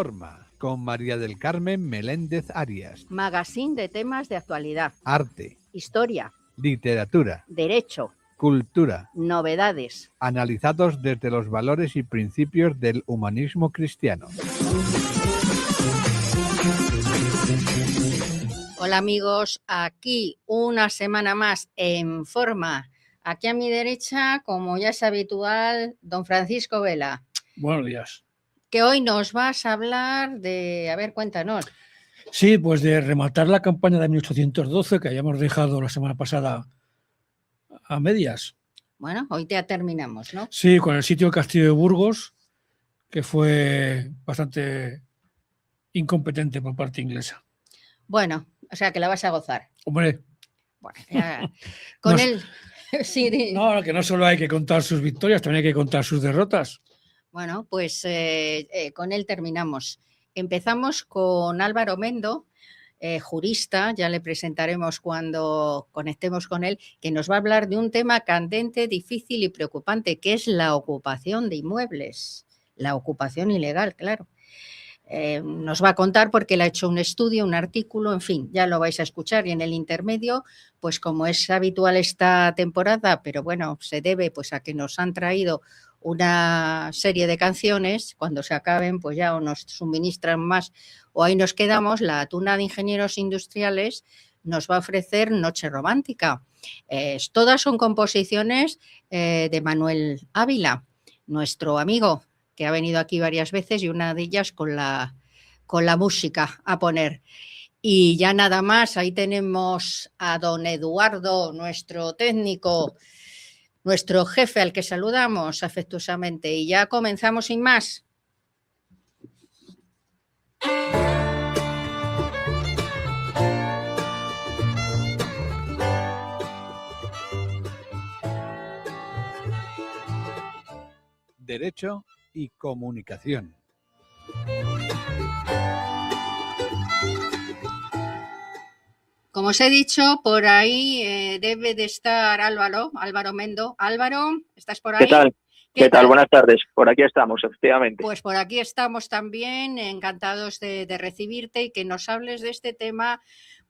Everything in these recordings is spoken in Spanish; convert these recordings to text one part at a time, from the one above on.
Informa, con María del Carmen Meléndez Arias. Magazine de temas de actualidad. Arte. Historia. Literatura. Derecho. Cultura. Novedades. Analizados desde los valores y principios del humanismo cristiano. Hola amigos, aquí una semana más en Forma. Aquí a mi derecha, como ya es habitual, don Francisco Vela. Buenos días. Que hoy nos vas a hablar de... A ver, cuéntanos. Sí, pues de rematar la campaña de 1812 que habíamos dejado la semana pasada a medias. Bueno, hoy ya terminamos, ¿no? Sí, con el sitio del Castillo de Burgos, que fue bastante incompetente por parte inglesa. Bueno, o sea que la vas a gozar. Hombre, Bueno, ya, con no, él... Sí, no, que no solo hay que contar sus victorias, también hay que contar sus derrotas. Bueno, pues con él terminamos. Empezamos con Álvaro Mendo, jurista, ya le presentaremos cuando conectemos con él, que nos va a hablar de un tema candente, difícil y preocupante, que es la ocupación de inmuebles, la ocupación ilegal, claro. Nos va a contar porque él ha hecho un estudio, un artículo, en fin, ya lo vais a escuchar. Y en el intermedio, pues como es habitual esta temporada, pero bueno, se debe pues a que nos han traído una serie de canciones, cuando se acaben pues ya o nos suministran más o ahí nos quedamos. La Tuna de Ingenieros Industriales nos va a ofrecer Noche Romántica. Todas son composiciones de Manuel Ávila, nuestro amigo, que ha venido aquí varias veces, y una de ellas con la música a poner. Y ya nada más, ahí tenemos a don Eduardo, nuestro técnico, nuestro jefe, al que saludamos afectuosamente. Y ya comenzamos sin más. Derecho y comunicación. Como os he dicho, por ahí debe de estar Álvaro Mendo. Álvaro, ¿estás por ahí? ¿Qué tal? ¿Qué tal? Buenas tardes. Por aquí estamos, efectivamente. Pues por aquí estamos también, encantados de recibirte y que nos hables de este tema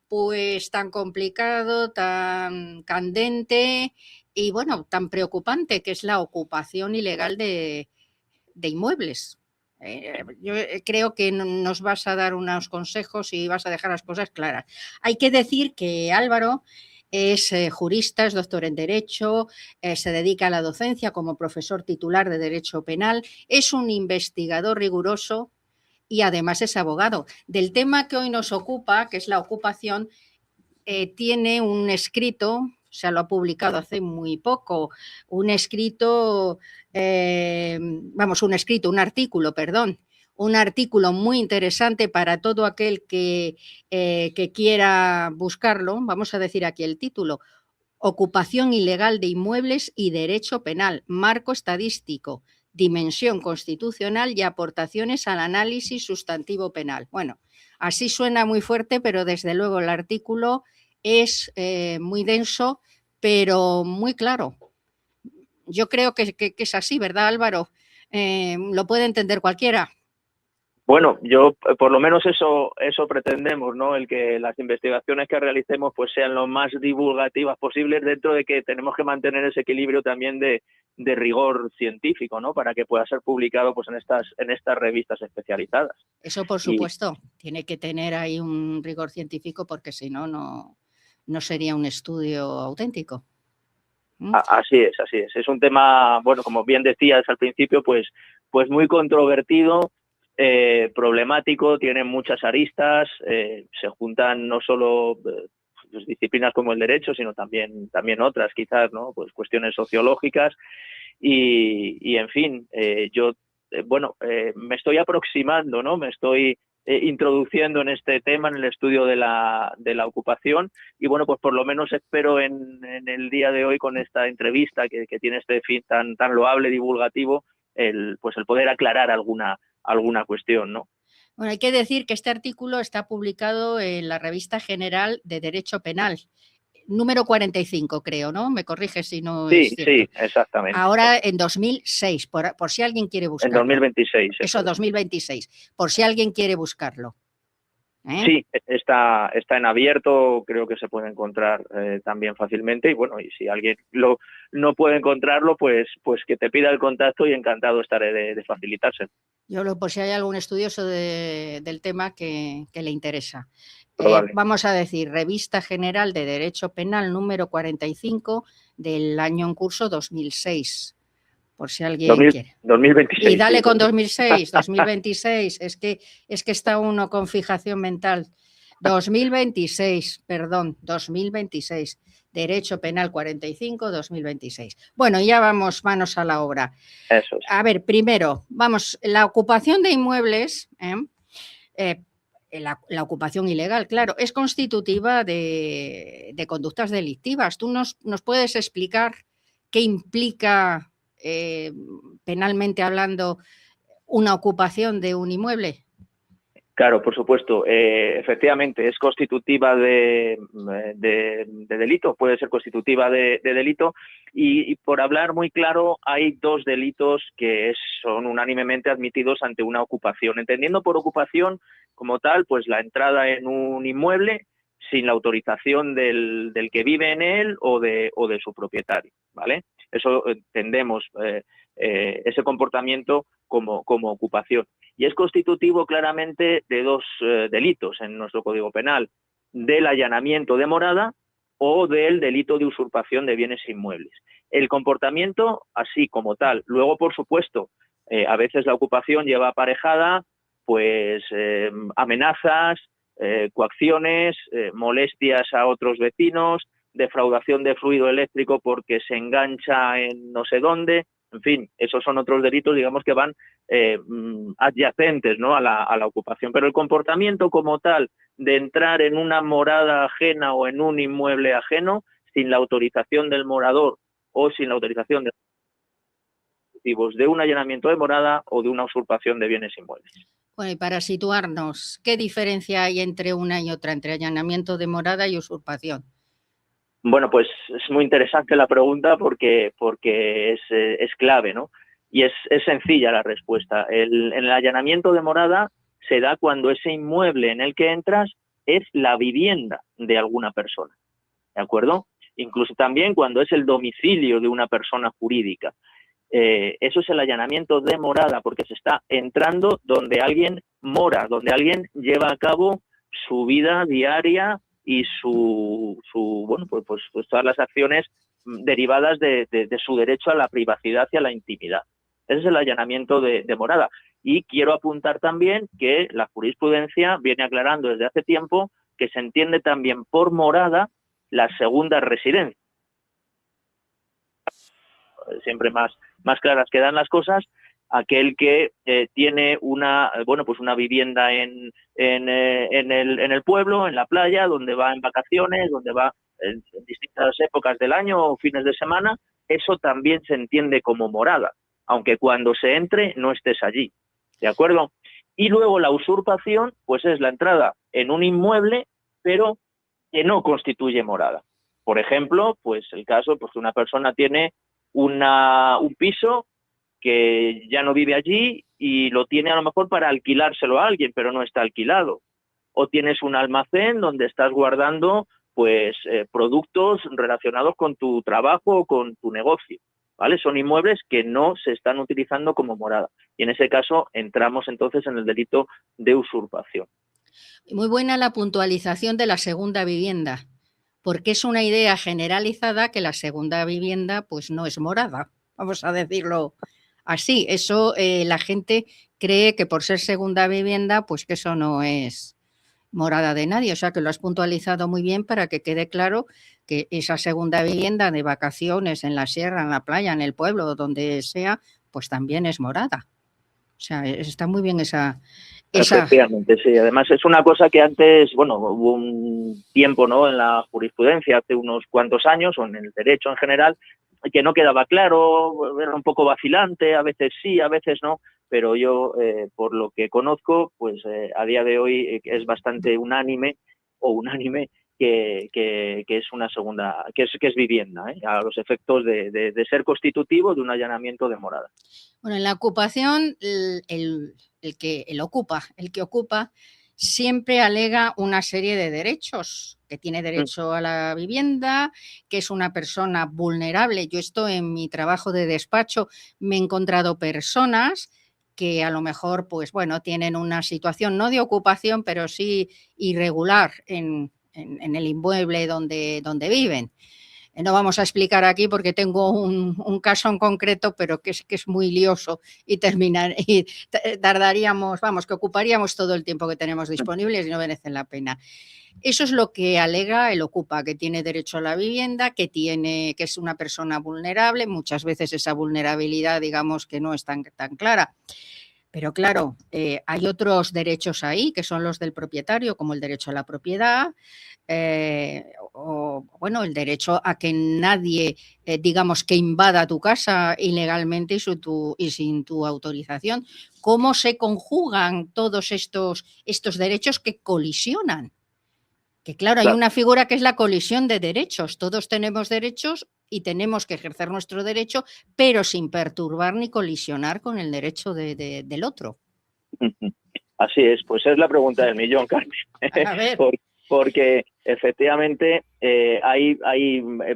pues tan complicado, tan candente y bueno, tan preocupante, que es la ocupación ilegal de inmuebles. Yo creo que nos vas a dar unos consejos y vas a dejar las cosas claras. Hay que decir que Álvaro es jurista, es doctor en Derecho, se dedica a la docencia como profesor titular de Derecho Penal, es un investigador riguroso y además es abogado. Del tema que hoy nos ocupa, que es la ocupación, tiene un escrito, se lo ha publicado hace muy poco, un artículo muy interesante para todo aquel que quiera buscarlo. Vamos a decir aquí el título: Ocupación ilegal de inmuebles y derecho penal, marco estadístico, dimensión constitucional y aportaciones al análisis sustantivo penal. Bueno, así suena muy fuerte, pero desde luego el artículo es muy denso, pero muy claro. Yo creo que es así, ¿verdad, Álvaro? Lo puede entender cualquiera. Bueno, yo por lo menos eso pretendemos, ¿no? El que las investigaciones que realicemos pues sean lo más divulgativas posibles, dentro de que tenemos que mantener ese equilibrio también de rigor científico, ¿no? Para que pueda ser publicado pues en estas revistas especializadas. Eso por supuesto, tiene que tener ahí un rigor científico, porque si no, no sería un estudio auténtico. Así es. Es un tema, bueno, como bien decías al principio, pues muy controvertido, problemático, tiene muchas aristas, se juntan no solo pues, disciplinas como el derecho, sino también otras quizás, ¿no? Pues cuestiones sociológicas y en fin, yo me estoy aproximando, ¿no? Me estoy introduciendo en este tema, en el estudio de la ocupación, y bueno, pues por lo menos espero en el día de hoy, con esta entrevista que tiene este fin tan loable, divulgativo, el poder aclarar alguna cuestión, ¿no? Bueno, hay que decir que este artículo está publicado en la Revista General de Derecho Penal. número 45, creo, ¿no? Me corrige si no Sí, es cierto. sí, exactamente. Ahora en 2006, por si alguien quiere En buscarlo. 2026. Eso, 2026, por si alguien quiere buscarlo. Sí, está en abierto, creo que se puede encontrar también fácilmente y bueno, y si alguien no puede encontrarlo, pues que te pida el contacto y encantado estaré de facilitarse. Yo por si hay algún estudioso del tema que le interesa. Probable. Vamos a decir, Revista General de Derecho Penal número 45 del año en curso 2006. Por si alguien quiere. 2026. Y dale sí, con 2006, 2026. Es que está uno con fijación mental. 2026, perdón, 2026. Derecho Penal 45, 2026. Bueno, ya vamos, manos a la obra. Eso es. A ver, primero, vamos, la ocupación de inmuebles, la ocupación ilegal, claro, es constitutiva de conductas delictivas. ¿Tú nos puedes explicar qué implica penalmente hablando una ocupación de un inmueble? Claro, por supuesto. Efectivamente, es constitutiva de delito, puede ser constitutiva de delito y por hablar muy claro, hay dos delitos que son unánimemente admitidos ante una ocupación. Entendiendo por ocupación como tal, pues la entrada en un inmueble sin la autorización del que vive en él o de su propietario, ¿vale? Eso entendemos ese comportamiento como ocupación. Y es constitutivo claramente de dos delitos en nuestro Código Penal, del allanamiento de morada o del delito de usurpación de bienes inmuebles. El comportamiento así como tal. Luego, por supuesto, a veces la ocupación lleva aparejada pues amenazas, coacciones, molestias a otros vecinos, defraudación de fluido eléctrico porque se engancha en no sé dónde. En fin, esos son otros delitos, digamos, que van adyacentes, ¿no?, a la ocupación. Pero el comportamiento como tal de entrar en una morada ajena o en un inmueble ajeno sin la autorización del morador o sin la autorización de un allanamiento de morada o de una usurpación de bienes inmuebles. Bueno, y para situarnos, ¿qué diferencia hay entre una y otra, entre allanamiento de morada y usurpación? Bueno, pues es muy interesante la pregunta porque es clave, ¿no? Y es sencilla la respuesta. En el allanamiento de morada se da cuando ese inmueble en el que entras es la vivienda de alguna persona, ¿de acuerdo? Incluso también cuando es el domicilio de una persona jurídica. Eso es el allanamiento de morada, porque se está entrando donde alguien mora, donde alguien lleva a cabo su vida diaria y bueno, pues todas las acciones derivadas de su derecho a la privacidad y a la intimidad. Ese es el allanamiento de morada. Y quiero apuntar también que la jurisprudencia viene aclarando desde hace tiempo que se entiende también por morada la segunda residencia. Siempre más claras quedan las cosas, aquel que tiene una vivienda en el pueblo, en la playa, donde va en vacaciones, donde va en distintas épocas del año o fines de semana, eso también se entiende como morada, aunque cuando se entre no estés allí, ¿de acuerdo? Y luego la usurpación, pues es la entrada en un inmueble, pero que no constituye morada. Por ejemplo, pues el caso, pues una persona tiene un piso que ya no vive allí y lo tiene a lo mejor para alquilárselo a alguien, pero no está alquilado. O tienes un almacén donde estás guardando pues productos relacionados con tu trabajo o con tu negocio, ¿vale? Son inmuebles que no se están utilizando como morada. Y en ese caso entramos entonces en el delito de usurpación. Muy buena la puntualización de la segunda vivienda, porque es una idea generalizada que la segunda vivienda pues no es morada, vamos a decirlo así. Eso la gente cree que por ser segunda vivienda pues que eso no es morada de nadie, o sea que lo has puntualizado muy bien para que quede claro que esa segunda vivienda de vacaciones en la sierra, en la playa, en el pueblo, donde sea, pues también es morada. O sea, está muy bien esa... Efectivamente, sí. Además es una cosa que antes, bueno, hubo un tiempo, ¿no?, en la jurisprudencia, hace unos cuantos años, o en el derecho en general, que no quedaba claro, era un poco vacilante, a veces sí, a veces no, pero yo, por lo que conozco, pues a día de hoy es bastante unánime que es una segunda, que es vivienda, a los efectos de ser constitutivo de un allanamiento de morada. Bueno, en la ocupación, el que ocupa siempre alega una serie de derechos, que tiene derecho a la vivienda, que es una persona vulnerable. Yo en mi trabajo de despacho me he encontrado personas que a lo mejor, pues bueno, tienen una situación no de ocupación, pero sí irregular en el inmueble donde viven. No vamos a explicar aquí porque tengo un caso en concreto, pero que es muy lioso y tardaríamos, que ocuparíamos todo el tiempo que tenemos disponible y no merece la pena. Eso es lo que alega el ocupa, que tiene derecho a la vivienda, que es una persona vulnerable. Muchas veces esa vulnerabilidad, digamos, que no es tan clara. Pero claro, hay otros derechos ahí, que son los del propietario, como el derecho a la propiedad, o bueno, el derecho a que nadie, digamos, que invada tu casa ilegalmente y sin tu autorización. ¿Cómo se conjugan todos estos derechos que colisionan? Que claro, hay una figura que es la colisión de derechos. Todos tenemos derechos y tenemos que ejercer nuestro derecho, pero sin perturbar ni colisionar con el derecho del otro. Así es, pues es la pregunta del millón, Carmen. A ver. Porque efectivamente hay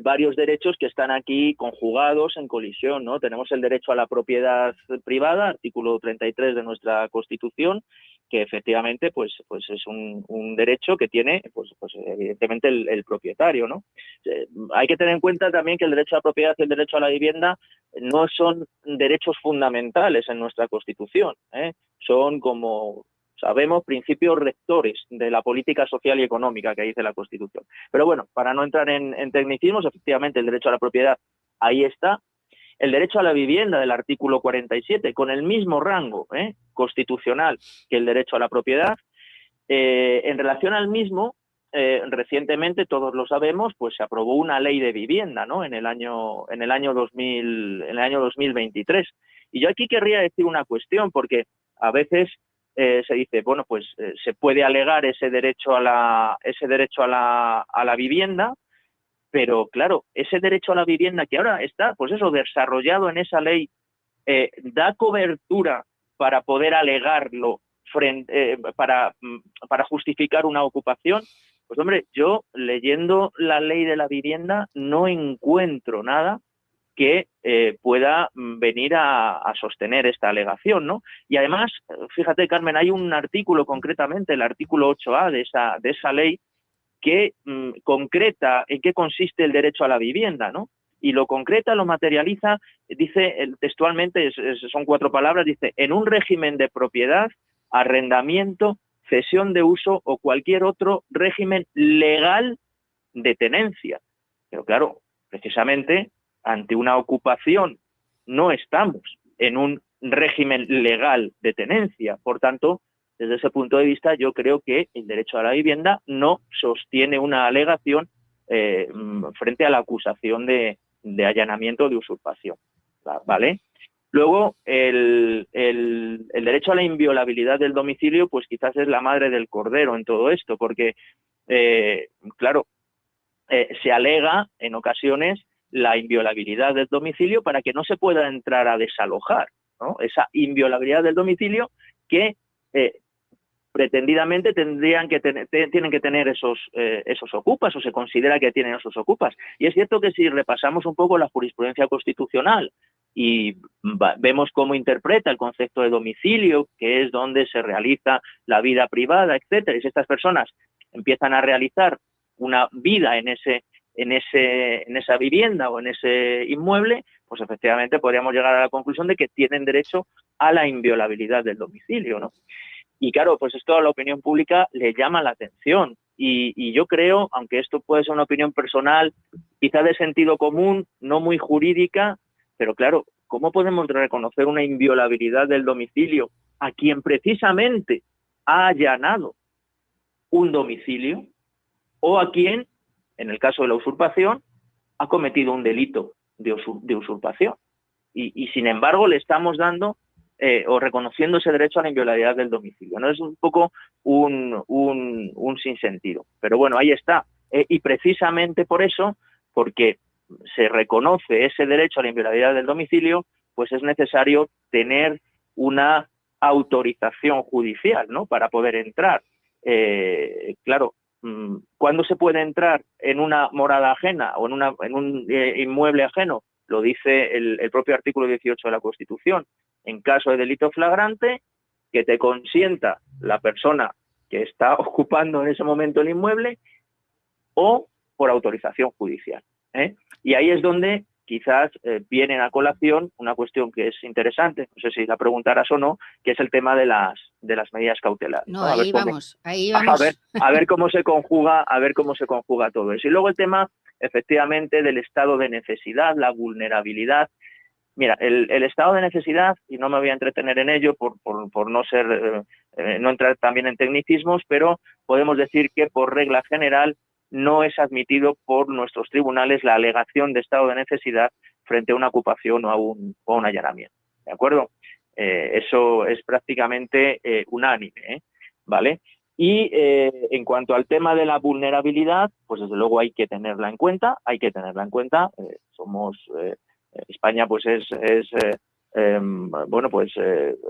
varios derechos que están aquí conjugados en colisión, ¿no? Tenemos el derecho a la propiedad privada, artículo 33 de nuestra Constitución, que efectivamente pues es un derecho que tiene pues evidentemente el propietario, ¿no? Hay que tener en cuenta también que el derecho a la propiedad y el derecho a la vivienda no son derechos fundamentales en nuestra Constitución, son, como sabemos, principios rectores de la política social y económica que dice la Constitución. Pero bueno, para no entrar en tecnicismos, efectivamente el derecho a la propiedad ahí está. El derecho a la vivienda del artículo 47, con el mismo rango constitucional que el derecho a la propiedad. En relación al mismo, recientemente, todos lo sabemos, pues se aprobó una ley de vivienda, ¿no? en el año 2023. Y yo aquí querría decir una cuestión, porque a veces se dice, bueno, pues se puede alegar ese derecho a la vivienda. Pero claro, ese derecho a la vivienda que ahora está, pues eso, desarrollado en esa ley, da cobertura para poder alegarlo para justificar una ocupación. Pues hombre, yo leyendo la ley de la vivienda no encuentro nada que pueda venir a sostener esta alegación, ¿no? Y además, fíjate, Carmen, hay un artículo concretamente, el artículo 8A de esa ley, que concreta en qué consiste el derecho a la vivienda, ¿no? Y lo concreta, lo materializa, dice textualmente, son 4 palabras, dice, en un régimen de propiedad, arrendamiento, cesión de uso o cualquier otro régimen legal de tenencia. Pero claro, precisamente, ante una ocupación no estamos en un régimen legal de tenencia, por tanto, desde ese punto de vista, yo creo que el derecho a la vivienda no sostiene una alegación frente a la acusación de allanamiento de usurpación, ¿vale? Luego, el derecho a la inviolabilidad del domicilio, pues quizás es la madre del cordero en todo esto, porque, claro, se alega en ocasiones la inviolabilidad del domicilio para que no se pueda entrar a desalojar, ¿no? Esa inviolabilidad del domicilio que pretendidamente tienen que tener esos ocupas, o se considera que tienen esos ocupas. Y es cierto que si repasamos un poco la jurisprudencia constitucional y vemos cómo interpreta el concepto de domicilio, que es donde se realiza la vida privada, etcétera, y si estas personas empiezan a realizar una vida en esa vivienda o en ese inmueble, pues efectivamente podríamos llegar a la conclusión de que tienen derecho a la inviolabilidad del domicilio, ¿no? Y claro, pues esto a la opinión pública le llama la atención. Y yo creo, aunque esto puede ser una opinión personal, quizá de sentido común, no muy jurídica, pero claro, ¿cómo podemos reconocer una inviolabilidad del domicilio a quien precisamente ha allanado un domicilio o a quien, en el caso de la usurpación, ha cometido un delito de usurpación? Y sin embargo le estamos dando o reconociendo ese derecho a la inviolabilidad del domicilio, ¿no? Es un poco un sinsentido. Pero bueno, ahí está. y precisamente por eso, porque se reconoce ese derecho a la inviolabilidad del domicilio, pues es necesario tener una autorización judicial, ¿no?, para poder entrar. Claro, ¿cuándo se puede entrar en una morada ajena o en un inmueble ajeno? Lo dice el propio artículo 18 de la Constitución. En caso de delito flagrante, que te consienta la persona que está ocupando en ese momento el inmueble o por autorización judicial, ¿eh? Y ahí es donde quizás viene a colación una cuestión que es interesante, no sé si la preguntarás o no, que es el tema de las medidas cautelares. No, ¿no? ahí vamos. A ver cómo se conjuga, todo eso. Y luego el tema, efectivamente, del estado de necesidad, la vulnerabilidad. Mira, el estado de necesidad, y no me voy a entretener en ello por no entrar también en tecnicismos, pero podemos decir que por regla general no es admitido por nuestros tribunales la alegación de estado de necesidad frente a una ocupación o a un allanamiento. ¿De acuerdo? Eso es prácticamente unánime, ¿vale? Y en cuanto al tema de la vulnerabilidad, pues desde luego hay que tenerla en cuenta, España pues es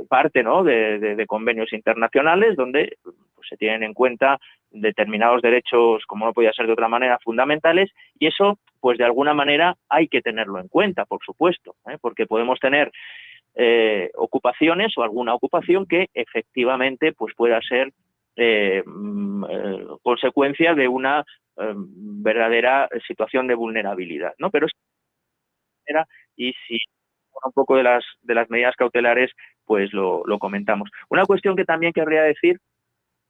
parte, ¿no?, de convenios internacionales donde pues, se tienen en cuenta determinados derechos, como no podía ser de otra manera, fundamentales, y eso pues de alguna manera hay que tenerlo en cuenta, por supuesto, porque podemos tener ocupaciones o alguna ocupación que efectivamente pues pueda ser consecuencia de una verdadera situación de vulnerabilidad, ¿no? Pero y si un poco de las medidas cautelares, pues lo comentamos. Una cuestión que también querría decir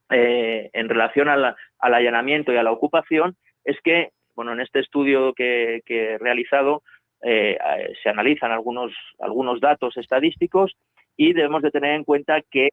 en relación al allanamiento y a la ocupación es que, bueno, en este estudio que he realizado se analizan algunos datos estadísticos y debemos de tener en cuenta que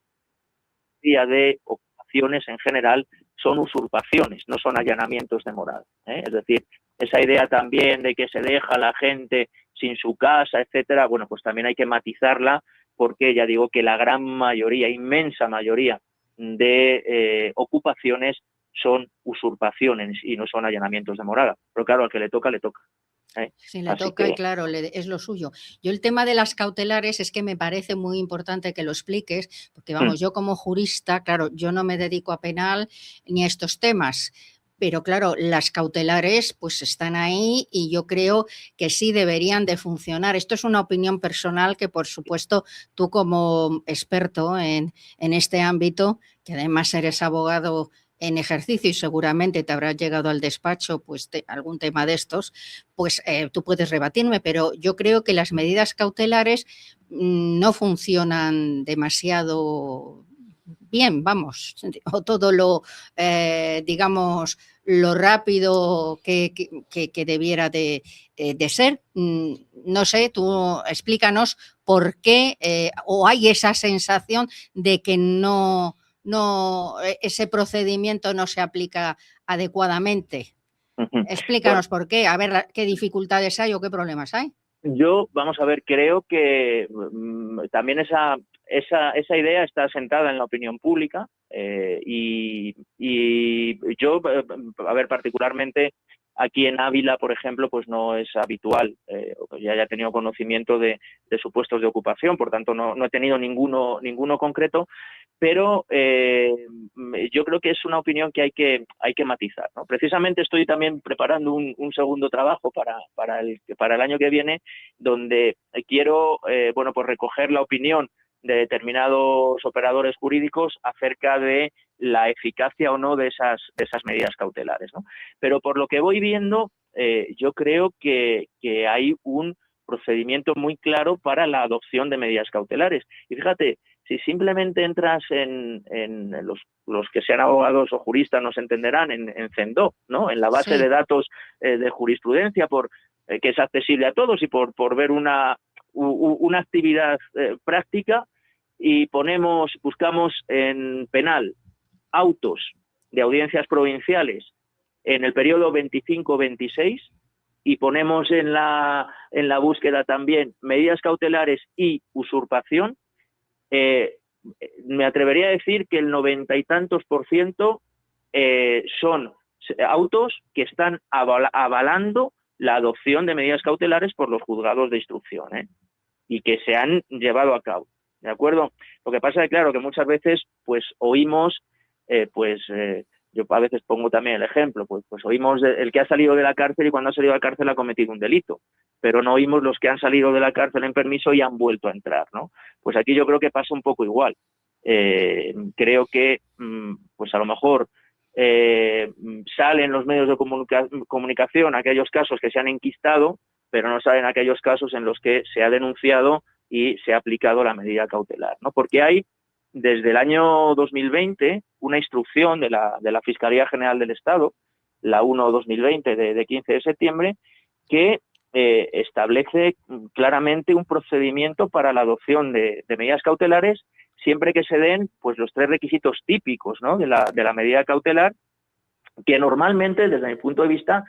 día de ocupaciones en general son usurpaciones, no son allanamientos de morada, ¿eh? Es decir, esa idea también de que se deja a la gente sin su casa, etcétera, bueno, pues también hay que matizarla porque ya digo que la gran mayoría, inmensa mayoría de ocupaciones son usurpaciones y no son allanamientos de morada. Pero claro, al que le toca, le toca. Sí, le toca y claro, es lo suyo. Yo el tema de las cautelares es que me parece muy importante que lo expliques, porque vamos, yo como jurista, claro, yo no me dedico a penal ni a estos temas, pero claro, las cautelares pues están ahí y yo creo que sí deberían de funcionar. Esto es una opinión personal que por supuesto tú como experto en este ámbito, que además eres abogado en ejercicio y seguramente te habrás llegado al despacho pues algún tema de estos, pues tú puedes rebatirme, pero yo creo que las medidas cautelares no funcionan demasiado bien, vamos, o todo lo, digamos, lo rápido que debiera de ser. No sé, tú explícanos por qué o hay esa sensación de que ese procedimiento no se aplica adecuadamente. Explícanos por qué, a ver qué dificultades hay o qué problemas hay. Yo, vamos a ver, creo que también esa idea está asentada en la opinión pública y yo, a ver, particularmente aquí en Ávila, por ejemplo, pues no es habitual, ya haya tenido conocimiento de supuestos de ocupación, por tanto no he tenido ninguno concreto, pero yo creo que es una opinión que hay que matizar, ¿no? Precisamente estoy también preparando un segundo trabajo para el año que viene, donde quiero pues recoger la opinión de determinados operadores jurídicos acerca de la eficacia o no de esas medidas cautelares, ¿no? Pero por lo que voy viendo, yo creo que hay un procedimiento muy claro para la adopción de medidas cautelares. Y fíjate, si simplemente entras en los que sean abogados o juristas nos entenderán, en CENDO, ¿no?, en la base de datos de jurisprudencia, que es accesible a todos y por ver una actividad práctica, y buscamos en penal autos de audiencias provinciales en el periodo 25-26 y ponemos en la búsqueda también medidas cautelares y usurpación, me atrevería a decir que el 90 y tantos % son autos que están avalando la adopción de medidas cautelares por los juzgados de instrucción, y que se han llevado a cabo, ¿de acuerdo? Lo que pasa es, claro, que muchas veces pues oímos, yo a veces pongo también el ejemplo, pues oímos el que ha salido de la cárcel y cuando ha salido de la cárcel ha cometido un delito, pero no oímos los que han salido de la cárcel en permiso y han vuelto a entrar, ¿no? Pues aquí yo creo que pasa un poco igual. Creo que, pues a lo mejor salen los medios de comunicación aquellos casos que se han enquistado, pero no salen aquellos casos en los que se ha denunciado y se ha aplicado la medida cautelar, ¿no? Porque hay, desde el año 2020, una instrucción de la Fiscalía General del Estado, la 1/2020 de 15 de septiembre, que establece claramente un procedimiento para la adopción de medidas cautelares siempre que se den pues los 3 requisitos típicos, ¿no?, de la medida cautelar, que normalmente, desde mi punto de vista,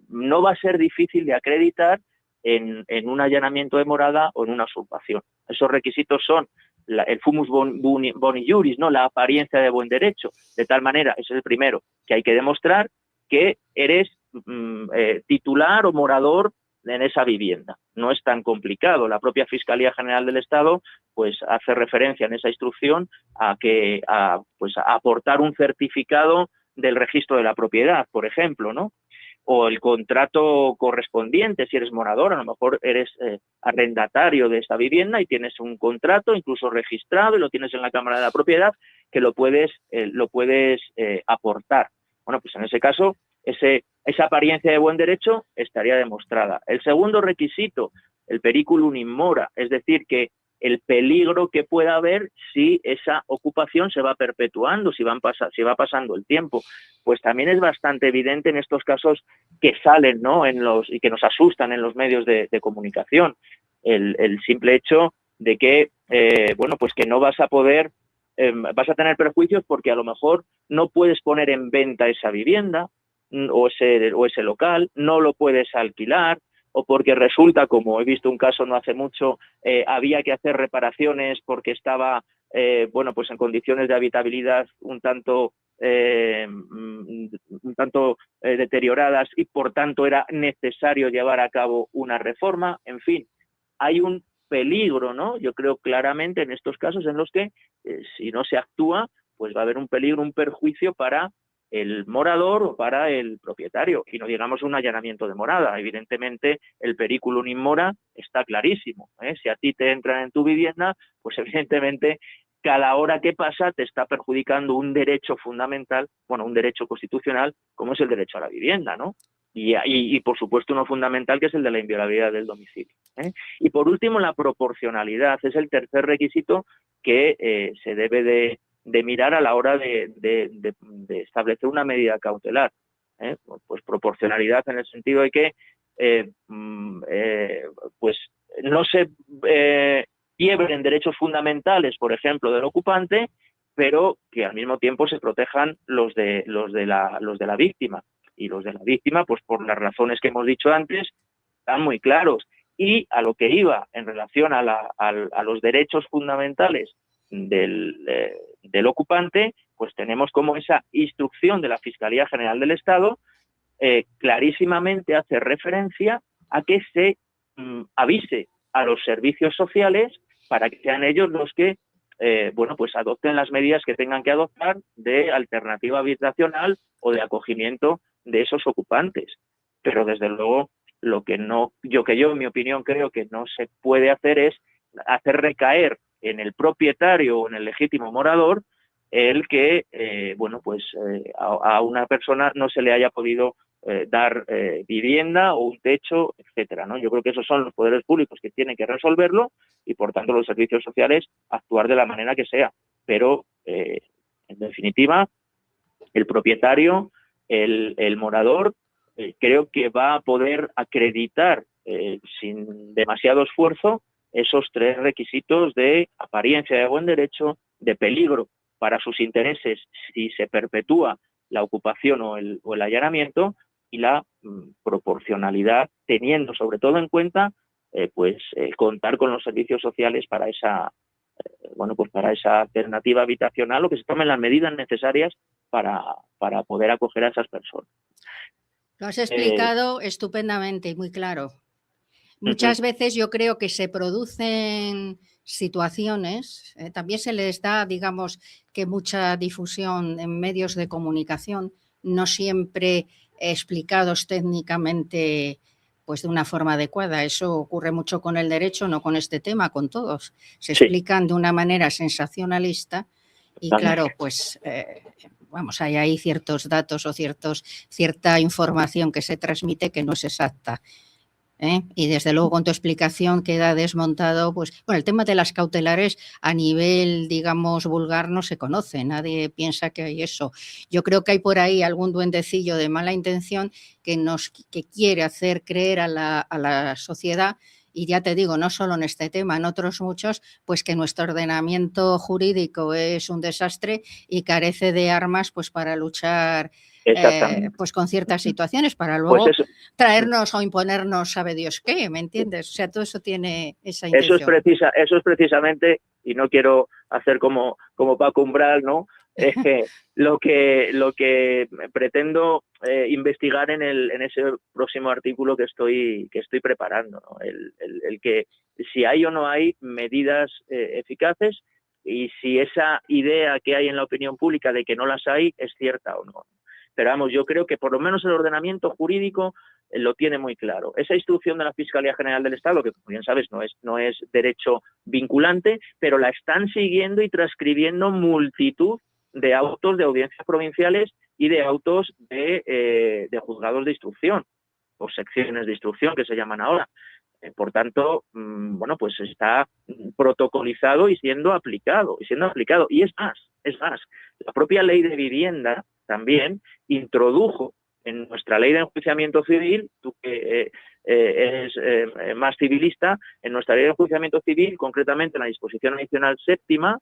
no va a ser difícil de acreditar en un allanamiento de morada o en una usurpación. Esos requisitos son el fumus boni iuris, ¿no?, la apariencia de buen derecho, de tal manera, ese es el primero, que hay que demostrar que eres titular o morador en esa vivienda. No es tan complicado. La propia Fiscalía General del Estado pues hace referencia en esa instrucción a aportar un certificado del registro de la propiedad, por ejemplo, ¿no? O el contrato correspondiente, si eres morador, a lo mejor eres arrendatario de esa vivienda y tienes un contrato incluso registrado y lo tienes en la Cámara de la Propiedad, que lo puedes aportar. Bueno, pues en ese caso, esa apariencia de buen derecho estaría demostrada. El segundo requisito, el periculum in mora, es decir, que el peligro que pueda haber si esa ocupación se va perpetuando, si va pasando el tiempo, pues también es bastante evidente en estos casos que salen, ¿no?, y que nos asustan en los medios de comunicación. El simple hecho de que, pues que no vas a poder, vas a tener perjuicios porque a lo mejor no puedes poner en venta esa vivienda o ese local, no lo puedes alquilar, o porque resulta, como he visto un caso no hace mucho, había que hacer reparaciones porque estaba pues en condiciones de habitabilidad un tanto deterioradas y por tanto era necesario llevar a cabo una reforma. En fin, hay un peligro, ¿no? Yo creo claramente en estos casos en los que si no se actúa, pues va a haber un peligro, un perjuicio para el morador o para el propietario, y no digamos un allanamiento de morada. Evidentemente el periculum in mora está clarísimo, Si a ti te entran en tu vivienda, pues evidentemente cada hora que pasa te está perjudicando un derecho fundamental, un derecho constitucional, como es el derecho a la vivienda, ¿no? Y por supuesto uno fundamental, que es el de la inviolabilidad del domicilio, Y por último, la proporcionalidad es el tercer requisito que se debe de mirar a la hora de establecer una medida cautelar, pues proporcionalidad en el sentido de que pues no se quiebren derechos fundamentales, por ejemplo, del ocupante, pero que al mismo tiempo se protejan los de la víctima. Y los de la víctima, pues por las razones que hemos dicho antes, están muy claros. Y a lo que iba en relación a los derechos fundamentales del ocupante, pues tenemos como esa instrucción de la Fiscalía General del Estado clarísimamente hace referencia a que se avise a los servicios sociales para que sean ellos los que pues adopten las medidas que tengan que adoptar de alternativa habitacional o de acogimiento de esos ocupantes. Pero desde luego lo que yo en mi opinión creo que no se puede hacer es hacer recaer en el propietario o en el legítimo morador el que a una persona no se le haya podido dar vivienda o un techo, etcétera, ¿no? Yo creo que esos son los poderes públicos que tienen que resolverlo y por tanto los servicios sociales actuar de la manera que sea. Pero en definitiva el propietario, el morador, creo que va a poder acreditar sin demasiado esfuerzo esos 3 requisitos de apariencia de buen derecho, de peligro para sus intereses si se perpetúa la ocupación o el allanamiento, y la proporcionalidad, teniendo sobre todo en cuenta contar con los servicios sociales para esa alternativa habitacional, o que se tomen las medidas necesarias para poder acoger a esas personas. Lo has explicado estupendamente y muy claro. Muchas veces yo creo que se producen situaciones, también se les da, digamos, que mucha difusión en medios de comunicación, no siempre explicados técnicamente pues de una forma adecuada. Eso ocurre mucho con el derecho, no con este tema, con todos. Se explican de una manera sensacionalista y claro, pues vamos, hay ahí ciertos datos o cierta información que se transmite que no es exacta. Y desde luego con tu explicación queda desmontado, pues bueno, el tema de las cautelares a nivel, digamos, vulgar no se conoce, nadie piensa que hay eso. Yo creo que hay por ahí algún duendecillo de mala intención que quiere hacer creer a la sociedad, y ya te digo, no solo en este tema, en otros muchos, pues que nuestro ordenamiento jurídico es un desastre y carece de armas pues para luchar pues con ciertas situaciones, para luego pues traernos o imponernos sabe Dios qué, ¿me entiendes? O sea, todo eso tiene esa intención. Eso es precisamente, y no quiero hacer como Paco Umbral, ¿no? Es que lo que pretendo investigar en ese próximo artículo que estoy preparando, ¿no? El que si hay o no hay medidas eficaces y si esa idea que hay en la opinión pública de que no las hay es cierta o no. Pero vamos, yo creo que por lo menos el ordenamiento jurídico lo tiene muy claro. Esa instrucción de la Fiscalía General del Estado, que como bien sabes no es derecho vinculante, pero la están siguiendo y transcribiendo multitud de autos de audiencias provinciales y de autos de juzgados de instrucción, o secciones de instrucción que se llaman ahora. Por tanto, bueno, pues está protocolizado y siendo aplicado. Y es más, la propia ley de vivienda también introdujo en nuestra ley de enjuiciamiento civil, tú que eres más civilista, en nuestra ley de enjuiciamiento civil, concretamente en la disposición adicional séptima,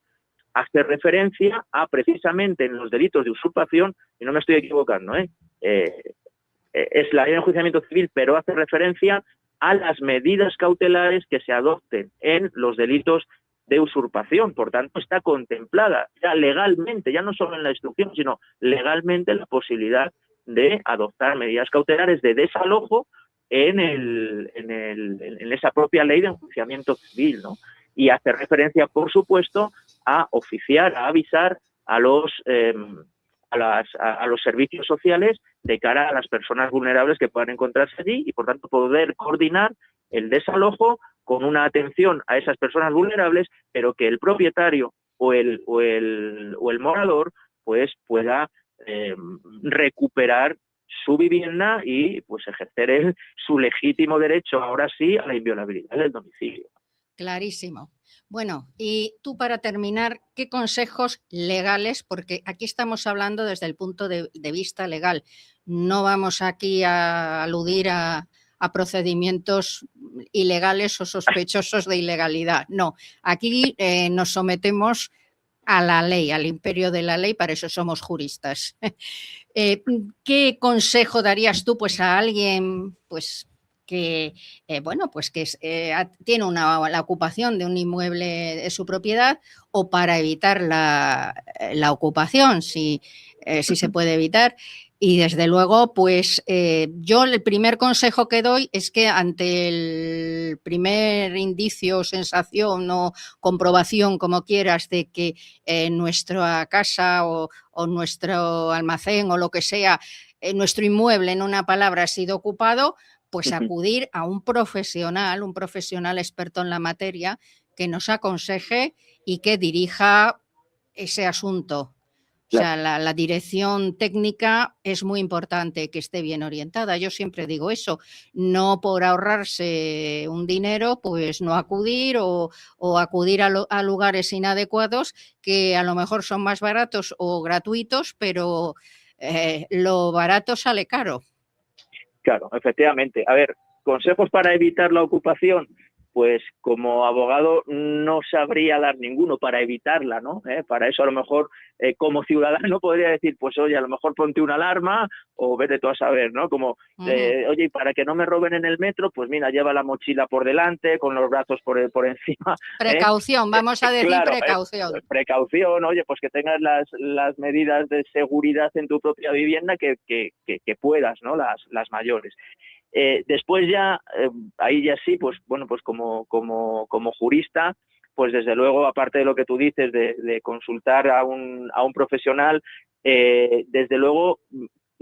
hace referencia a precisamente en los delitos de usurpación, y no me estoy equivocando, es la ley de enjuiciamiento civil, pero hace referencia a las medidas cautelares que se adopten en los delitos de usurpación. Por tanto, está contemplada ya legalmente, ya no solo en la instrucción, sino legalmente la posibilidad de adoptar medidas cautelares de desalojo en esa propia ley de enjuiciamiento civil, ¿no? Y hace referencia, por supuesto, a oficiar, a avisar a los servicios sociales de cara a las personas vulnerables que puedan encontrarse allí y, por tanto, poder coordinar el desalojo con una atención a esas personas vulnerables, pero que el propietario o el morador pues pueda recuperar su vivienda y pues ejercer su legítimo derecho, ahora sí, a la inviolabilidad del domicilio. Clarísimo. Bueno, y tú para terminar, ¿qué consejos legales? Porque aquí estamos hablando desde el punto de vista legal. No vamos aquí a aludir a procedimientos ilegales o sospechosos de ilegalidad. No, aquí nos sometemos a la ley, al imperio de la ley, para eso somos juristas. ¿Qué consejo darías tú pues a alguien pues que bueno, pues que tiene la ocupación de un inmueble de su propiedad, o para evitar la ocupación, si se puede evitar? Y desde luego, pues yo el primer consejo que doy es que ante el primer indicio, sensación o comprobación, como quieras, de que nuestra casa o nuestro almacén o lo que sea, nuestro inmueble, en una palabra, ha sido ocupado, pues acudir a un profesional experto en la materia que nos aconseje y que dirija ese asunto. O sea, la dirección técnica es muy importante, que esté bien orientada. Yo siempre digo eso, no por ahorrarse un dinero, pues no acudir o acudir a lugares inadecuados que a lo mejor son más baratos o gratuitos, pero lo barato sale caro. Claro, efectivamente. A ver, consejos para evitar la ocupación. pues como abogado no sabría dar ninguno para evitarla, ¿no? Para eso a lo mejor como ciudadano podría decir, pues oye, a lo mejor ponte una alarma o vete tú a saber, ¿no? Como, oye, para que no me roben en el metro, pues mira, lleva la mochila por delante, con los brazos por encima. Precaución, vamos a decir claro, precaución. Precaución, oye, pues que tengas las medidas de seguridad en tu propia vivienda que puedas, ¿no? Las mayores. Después ya, ahí ya sí, pues bueno, pues como jurista, pues desde luego, aparte de lo que tú dices de consultar a un profesional, desde luego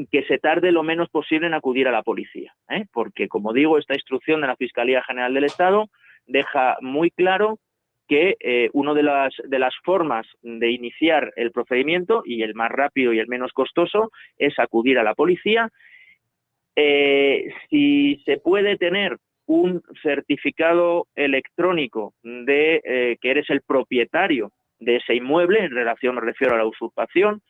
que se tarde lo menos posible en acudir a la policía, porque como digo, esta instrucción de la Fiscalía General del Estado deja muy claro que una de las formas de iniciar el procedimiento, y el más rápido y el menos costoso, es acudir a la policía. Si se puede tener un certificado electrónico de que eres el propietario de ese inmueble, en relación, me refiero a la usurpación,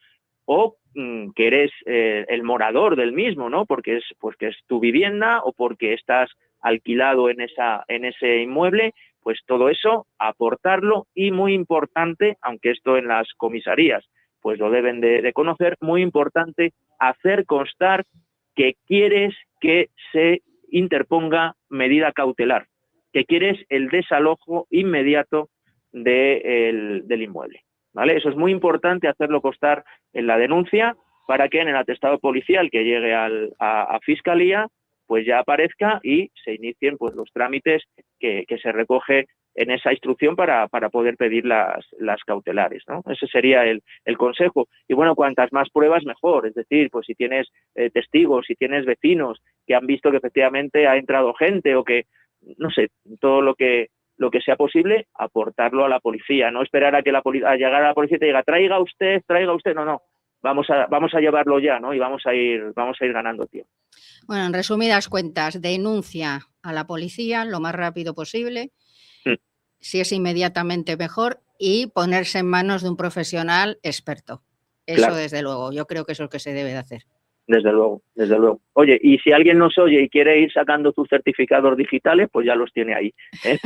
o que eres el morador del mismo, ¿no? Porque es tu vivienda o porque estás alquilado en ese inmueble, pues todo eso, aportarlo. Y muy importante, aunque esto en las comisarías pues lo deben de conocer, muy importante hacer constar que quieres que se interponga medida cautelar, que quieres el desalojo inmediato del inmueble, ¿vale? Eso es muy importante hacerlo constar en la denuncia para que en el atestado policial que llegue a Fiscalía pues ya aparezca y se inicien pues los trámites que se recoge en esa instrucción para poder pedir las cautelares, ¿no? Ese sería el consejo. Y bueno, cuantas más pruebas mejor, es decir, pues si tienes testigos, si tienes vecinos que han visto que efectivamente ha entrado gente o que, no sé, todo lo que sea posible, aportarlo a la policía, no esperar a que a llegar a la policía y te diga, traiga usted, no, vamos a llevarlo ya, ¿no? Y vamos a ir ganando tiempo. Bueno, en resumidas cuentas, denuncia a la policía lo más rápido posible, si es inmediatamente mejor, y ponerse en manos de un profesional experto. Eso, claro. Desde luego, yo creo que eso es lo que se debe de hacer. Desde luego, desde luego. Oye, y si alguien nos oye y quiere ir sacando tus certificados digitales, pues ya los tiene ahí, ¿eh?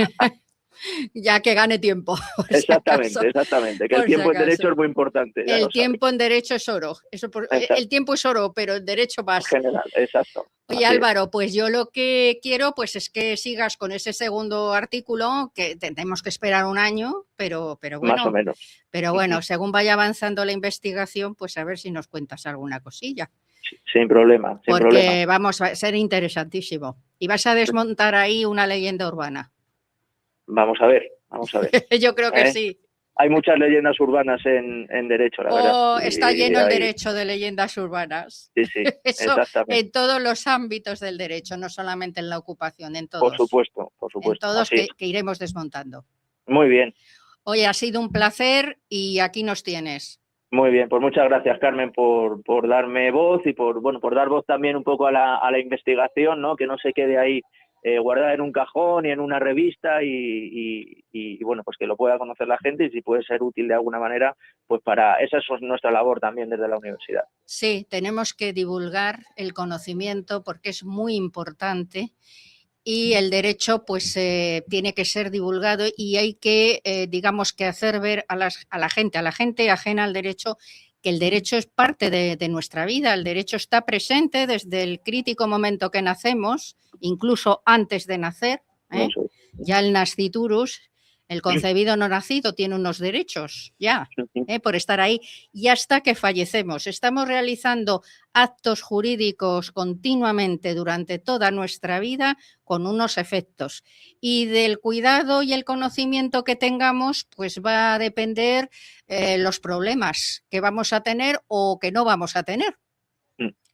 Ya que gane tiempo. Exactamente. Que el tiempo en derecho es muy importante. El tiempo en derecho es oro. El tiempo es oro, pero el derecho más. En general, exacto. Oye, Álvaro, pues yo lo que quiero pues es que sigas con ese segundo artículo, que tenemos que esperar un año, pero bueno. Más o menos. Pero bueno, según vaya avanzando la investigación, pues a ver si nos cuentas alguna cosilla. Sin problema. Porque vamos a ser interesantísimo. Y vas a desmontar ahí una leyenda urbana. Vamos a ver. Yo creo que sí. Hay muchas leyendas urbanas en derecho, la verdad. Está lleno el derecho de leyendas urbanas. Sí, Eso, exactamente. en todos los ámbitos del derecho, no solamente en la ocupación, en todos. Por supuesto. En todos que iremos desmontando. Muy bien. Oye, ha sido un placer y aquí nos tienes. Muy bien, pues muchas gracias, Carmen, por darme voz y por dar voz también un poco a la investigación, ¿no? Que no se quede ahí guardada en un cajón y en una revista y bueno, pues que lo pueda conocer la gente y si puede ser útil de alguna manera, pues esa es nuestra labor también desde la universidad. Sí, tenemos que divulgar el conocimiento porque es muy importante y el derecho pues tiene que ser divulgado y hay que, digamos, que hacer ver a la gente ajena al derecho, que el derecho es parte de nuestra vida, el derecho está presente desde el crítico momento que nacemos, incluso antes de nacer, ya el nasciturus, el concebido no nacido tiene unos derechos ya, por estar ahí, y hasta que fallecemos. Estamos realizando actos jurídicos continuamente durante toda nuestra vida con unos efectos. Y del cuidado y el conocimiento que tengamos, pues va a depender los problemas que vamos a tener o que no vamos a tener.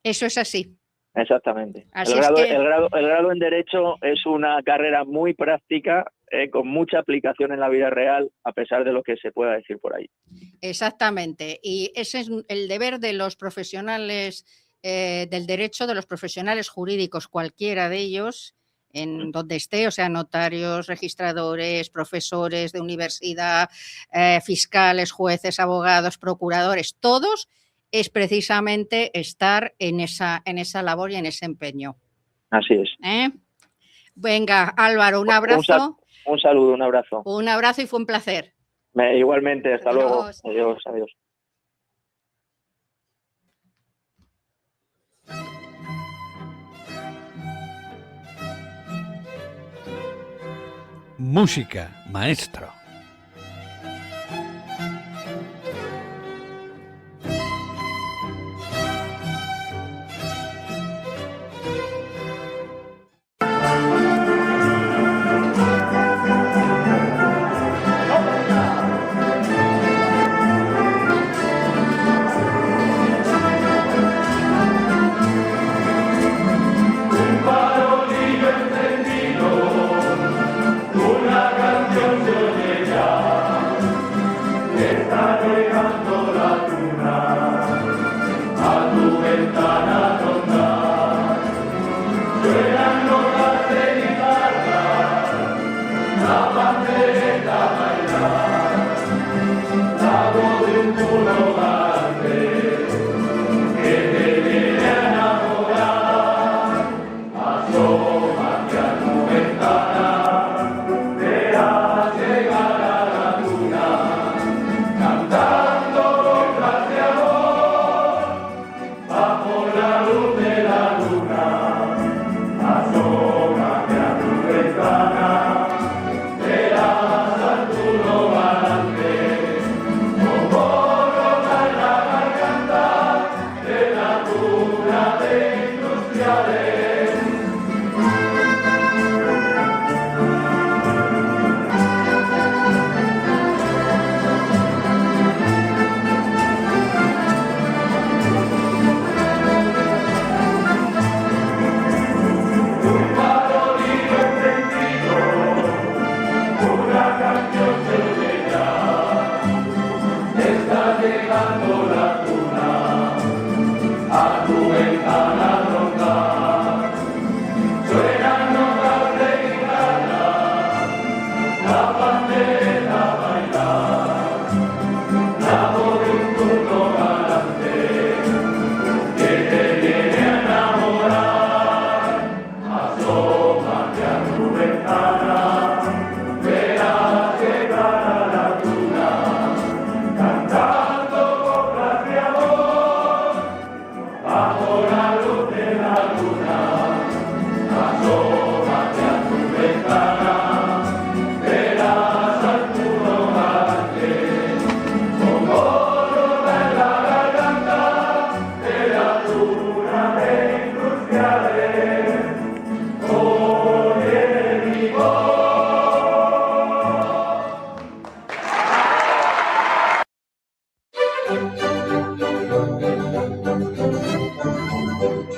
Eso es así. Exactamente. Así el grado en Derecho es una carrera muy práctica, con mucha aplicación en la vida real, a pesar de lo que se pueda decir por ahí. Exactamente. Y ese es el deber de los profesionales del derecho, de los profesionales jurídicos, cualquiera de ellos, en donde esté, o sea, notarios, registradores, profesores de universidad, fiscales, jueces, abogados, procuradores, todos, es precisamente estar en esa labor y en ese empeño. Así es. Venga, Álvaro, un abrazo. Un saludo, un abrazo. Un abrazo y fue un placer. Igualmente, hasta luego. Adiós. Adiós, adiós. Música, maestro.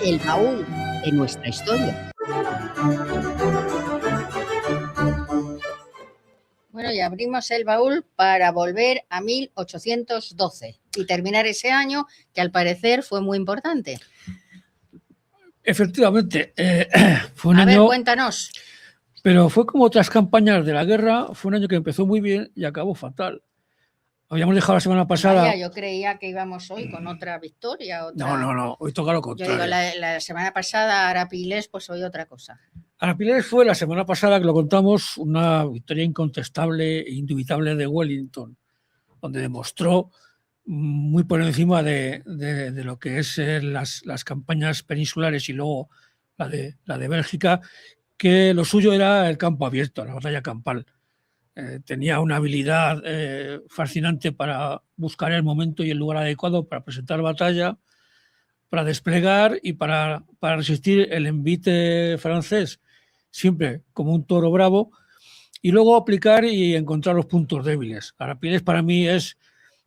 El baúl de nuestra historia. Bueno, y abrimos el baúl para volver a 1812 y terminar ese año que al parecer fue muy importante. Efectivamente, fue un A ver, año, cuéntanos. pero fue como otras campañas de la guerra, fue un año que empezó muy bien y acabó fatal. Habíamos dejado la semana pasada... Vaya, yo creía que íbamos hoy con otra victoria. No, hoy toca lo Yo contrario. digo, la semana pasada Arapiles, pues hoy otra cosa. Arapiles fue la semana pasada, que lo contamos, una victoria incontestable e indubitable de Wellington, donde demostró muy por encima de lo que es las campañas peninsulares y luego la de Bélgica, que lo suyo era el campo abierto, la batalla campal. Tenía una habilidad fascinante para buscar el momento y el lugar adecuado para presentar batalla, para desplegar y para resistir el envite francés, siempre como un toro bravo, y luego aplicar y encontrar los puntos débiles. Arapiles para mí es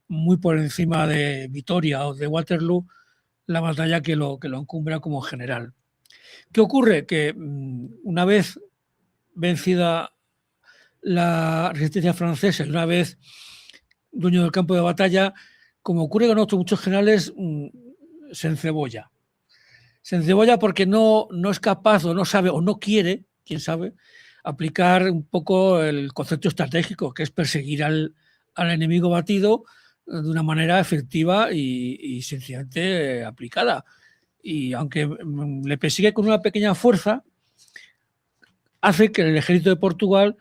muy por encima de Vitoria o de Waterloo la batalla que lo encumbra como general. ¿Qué ocurre? Que una vez vencida la resistencia francesa y una vez dueño del campo de batalla, como ocurre con otros muchos generales, se encebolla. Se encebolla porque no es capaz o no sabe o no quiere, quién sabe, aplicar un poco el concepto estratégico, que es perseguir al enemigo batido de una manera efectiva y sencillamente aplicada. Y aunque le persigue con una pequeña fuerza, hace que el ejército de Portugal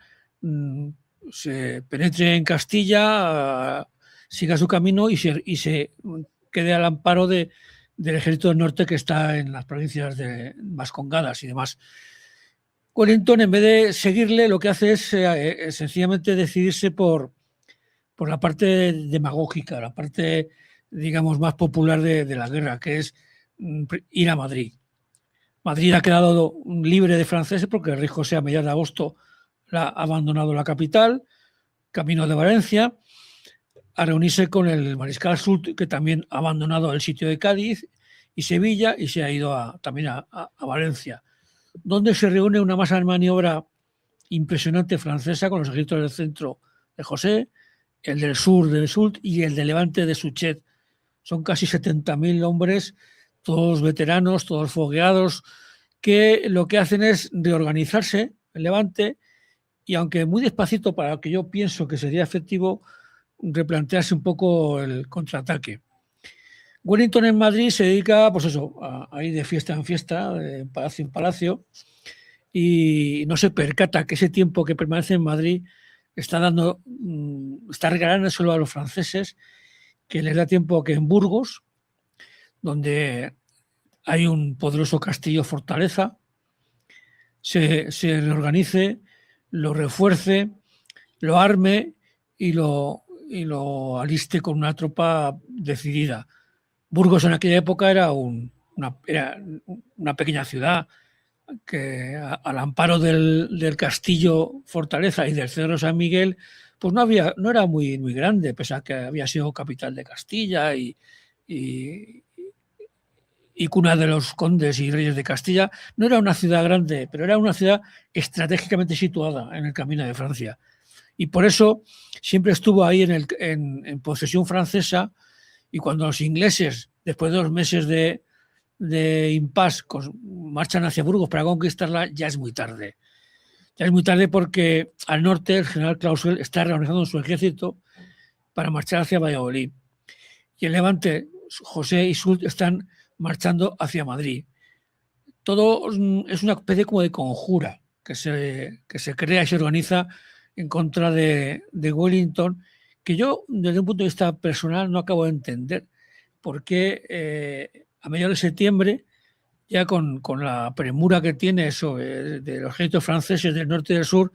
se penetre en Castilla, siga su camino y se quede al amparo del ejército del norte que está en las provincias de Vascongadas y demás. Wellington, en vez de seguirle, lo que hace es sencillamente decidirse por la parte demagógica, la parte, digamos, más popular de la guerra, que es ir a Madrid. Madrid ha quedado libre de franceses porque el rey José a mediados de agosto ha abandonado la capital, camino de Valencia, a reunirse con el mariscal Soult, que también ha abandonado el sitio de Cádiz y Sevilla y se ha ido también a Valencia, donde se reúne una masa de maniobra impresionante francesa con los ejércitos del centro de José, el del sur de Soult y el de Levante de Suchet. Son casi 70.000 hombres, todos veteranos, todos fogueados, que lo que hacen es reorganizarse en Levante y, aunque muy despacito para lo que yo pienso que sería efectivo, replantearse un poco el contraataque. Wellington en Madrid se dedica, pues eso, a ir de fiesta en fiesta, de palacio en palacio, y no se percata que ese tiempo que permanece en Madrid está regalándoselo a los franceses, que les da tiempo que en Burgos, donde hay un poderoso castillo fortaleza, se reorganice, lo refuerce, lo arme y lo aliste con una tropa decidida. Burgos en aquella época era una pequeña ciudad que, al amparo del castillo fortaleza y del Cerro San Miguel, pues no era muy grande, pese a que había sido capital de Castilla y cuna de los condes y reyes de Castilla. No era una ciudad grande, pero era una ciudad estratégicamente situada en el camino de Francia. Y por eso siempre estuvo ahí en posesión francesa, y cuando los ingleses, después de 2 meses de impasse, marchan hacia Burgos para conquistarla, ya es muy tarde. Ya es muy tarde porque al norte el general Clausel está reorganizando su ejército para marchar hacia Valladolid. Y en Levante, José y Soult están marchando hacia Madrid. Todo es una especie como de conjura que se crea y se organiza en contra de Wellington, que yo, desde un punto de vista personal, no acabo de entender por qué a mediados de septiembre, ya con la premura que tiene eso de los ejércitos franceses del norte y del sur,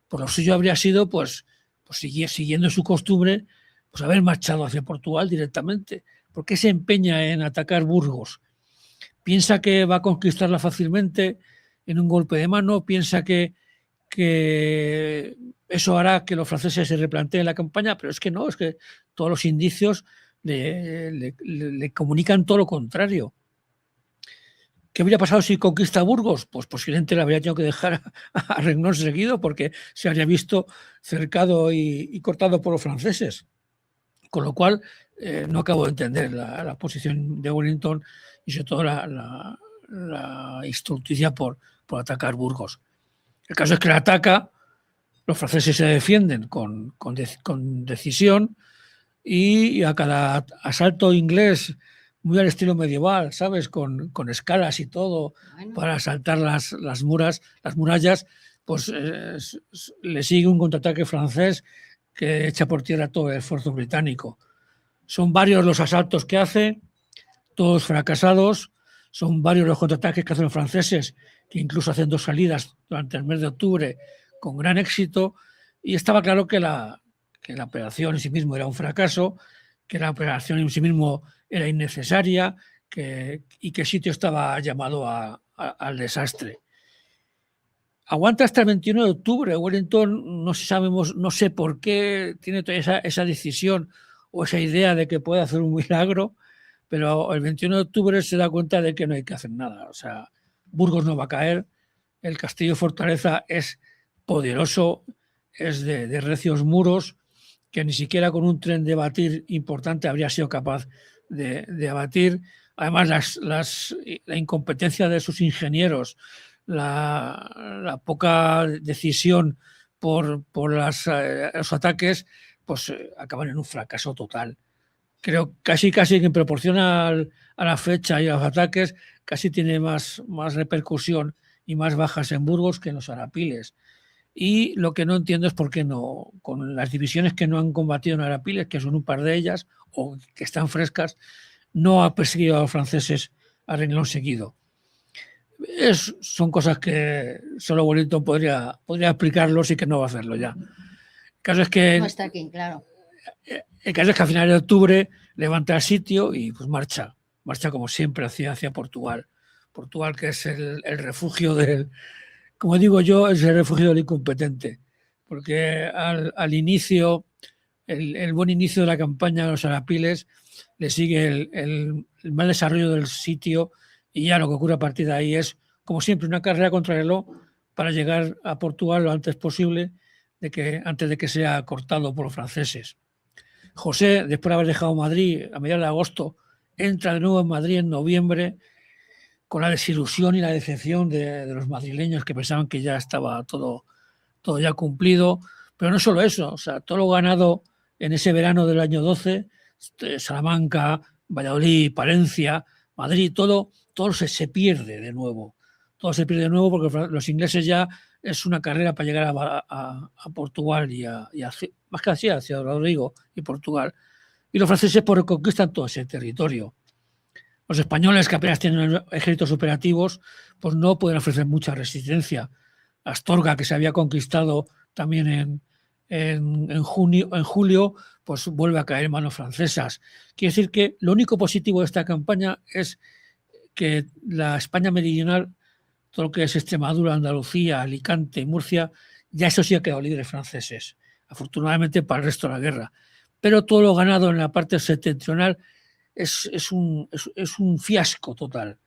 pues lo suyo habría sido, pues siguiendo su costumbre, pues haber marchado hacia Portugal directamente. ¿Por qué se empeña en atacar Burgos? ¿Piensa que va a conquistarla fácilmente en un golpe de mano? ¿Piensa que eso hará que los franceses se replanteen la campaña? Pero es que no, es que todos los indicios le comunican todo lo contrario. ¿Qué habría pasado si conquista Burgos? Pues posiblemente la habría tenido que dejar a renglón seguido, porque se habría visto cercado y cortado por los franceses. Con lo cual, no acabo de entender la posición de Wellington y sobre todo la instructicia por atacar Burgos. El caso es que la ataca, los franceses se defienden con decisión, y a cada asalto inglés, muy al estilo medieval, ¿sabes? Con escalas y todo, bueno, para asaltar las murallas, pues le sigue un contraataque francés que echa por tierra todo el esfuerzo británico. Son varios los asaltos que hace, todos fracasados. Son varios los contraataques que hacen los franceses, que incluso hacen 2 salidas durante el mes de octubre con gran éxito. Y estaba claro que la operación en sí mismo era un fracaso, que la operación en sí mismo era innecesaria, y que el sitio estaba llamado al desastre. Aguanta hasta el 21 de octubre. Wellington, no sé por qué tiene toda esa decisión o esa idea de que puede hacer un milagro, pero el 21 de octubre se da cuenta de que no hay que hacer nada. O sea, Burgos no va a caer, el castillo fortaleza es poderoso, es de recios muros, que ni siquiera con un tren de batir importante habría sido capaz de abatir. Además, la incompetencia de sus ingenieros, la poca decisión por los ataques, pues acaban en un fracaso total. Creo casi que en proporción a la fecha y a los ataques, casi tiene más repercusión y más bajas en Burgos que en los arapiles. Y lo que no entiendo es por qué no, con las divisiones que no han combatido en Arapiles, que son un par de ellas, o que están frescas, no ha perseguido a los franceses a renglón seguido. Son cosas que solo Wellington podría explicarlos y que no va a hacerlo ya. El caso es que, no está aquí, claro. El caso es que a finales de octubre levanta el sitio y pues marcha como siempre hacia Portugal. Portugal, que es el refugio del, como digo yo, es el refugio del incompetente, porque al inicio, el buen inicio de la campaña de los Arapiles, le sigue el mal desarrollo del sitio, y ya lo que ocurre a partir de ahí es, como siempre, una carrera contra el reloj para llegar a Portugal lo antes posible, antes de que sea cortado por los franceses. José, después de haber dejado Madrid a mediados de agosto, entra de nuevo en Madrid en noviembre, con la desilusión y la decepción de los madrileños, que pensaban que ya estaba todo ya cumplido. Pero no solo eso, o sea, todo lo ganado en ese verano del año 12, Salamanca, Valladolid, Palencia, Madrid, todo se pierde de nuevo. Todo se pierde de nuevo porque los ingleses ya es una carrera para llegar a Portugal y más que así, hacia Rodrigo y Portugal. Y los franceses pues reconquistan todo ese territorio. Los españoles, que apenas tienen ejércitos operativos, pues no pueden ofrecer mucha resistencia. Astorga, que se había conquistado también en julio, pues vuelve a caer en manos francesas. Quiere decir que lo único positivo de esta campaña es que la España meridional, todo lo que es Extremadura, Andalucía, Alicante y Murcia, ya eso sí ha quedado libre de franceses, afortunadamente para el resto de la guerra. Pero todo lo ganado en la parte septentrional es un fiasco total.